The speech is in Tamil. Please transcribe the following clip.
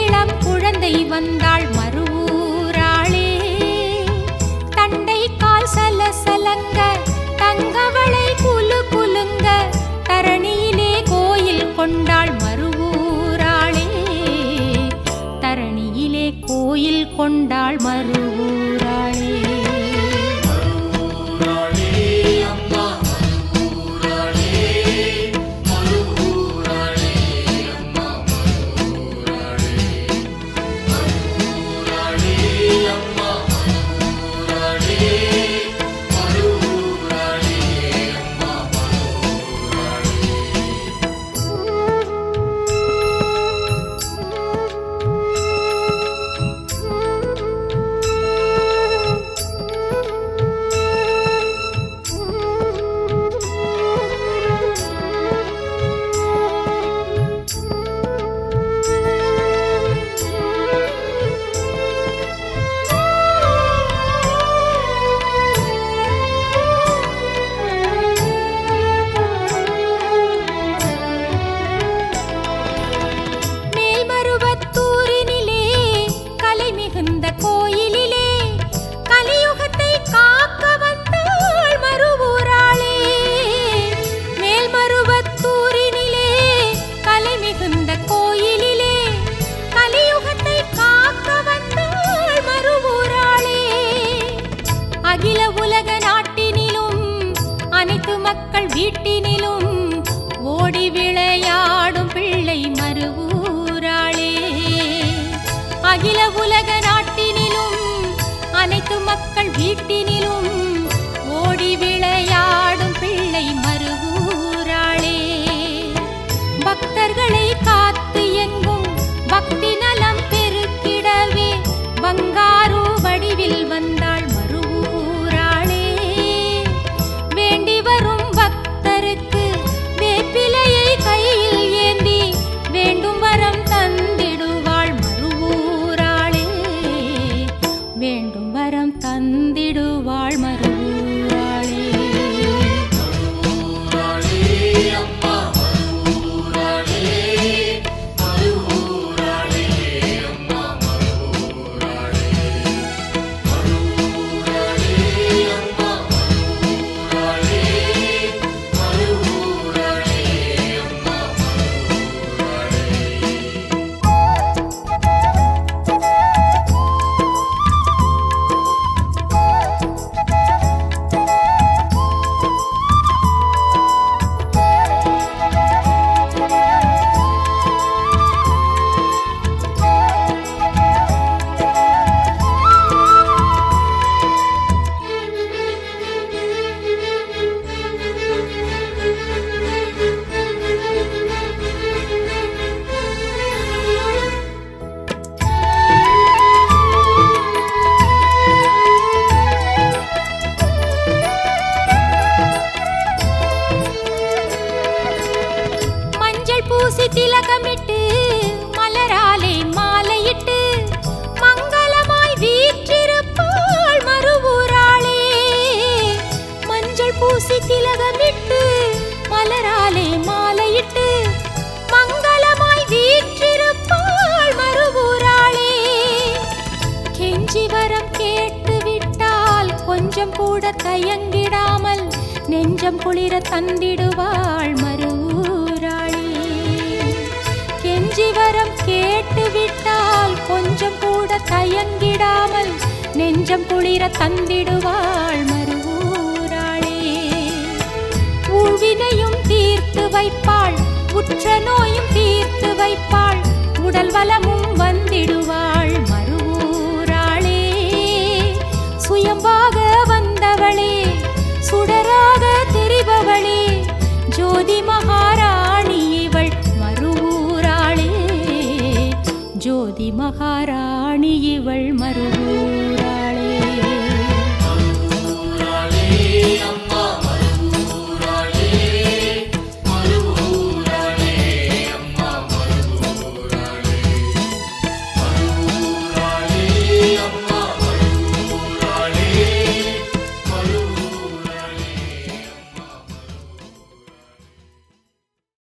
இளம் குழந்தை வந்தாள் மறுவூராளே. தண்டை கால் சலசலங்க தங்கவளை குலு குலுங்க தரணியிலே கோயில் கொண்டாள் மறுவூராளே. தரணியிலே கோயில் கொண்டாள் மறுவூராளே. அகில உலக நாட்டினிலும் அனைத்து மக்கள் வீட்டினிலும் ஓடி விளையாடும் பிள்ளை மறுவூராளே. அகில உலக நாட்டினிலும் அனைத்து மக்கள் வீட்டினிலும் ஓடி விளையாடும் பிள்ளை மறுவூராளே. பக்தர்களை காத்து எங்கும் பக்தி நலம் பெருக்கிடவே பங்காரு வடிவில் வந்தாள் மறுவூராளே. வேண்டி வரும் பக்தருக்கு வேப்பிலையை கையில் ஏந்தி வேண்டும் வரம் தந்திடுவாள் மறுவூராளே. வேண்டும் வரம் தந்திடுவாள் மறுவூராளே. பூசி திலகமிட்டு மலராலே மாலையிட்டு மங்களமாய் வீற்றிருப்பாள் மறுவூராளே. மஞ்சள் பூசி திலகமிட்டு மலராலே மாலையிட்டு மங்களமாய் வீற்றிருப்பாள் மறுவூராளே. கெஞ்சி வரம் கேட்டு விட்டால் கொஞ்சம் கூட தயங்கிடாமல் நெஞ்சம் குளிர தந்திடுவாள் மறுவூராளே. கெஞ்சி வரம் கேட்டு விட்டால் கொஞ்சம் கூட தயங்கிடாமல் நெஞ்சம் குளிர தந்திடுவாள் மறுவூராளே. ஊழ்வினையும் தீர்த்து வைப்பாள் உற்ற நோயும் தீர்த்து வைப்பாள் உடல் வலமும் வந்திடுவாள் மறுவூராளே. சுயம்பாக வந்தவளே சுடராக தெரிபவளே ஜோதி மகாராணி இவள் மறுவூராளே. ஜோதி மகாராணி இவள் மறுவூர்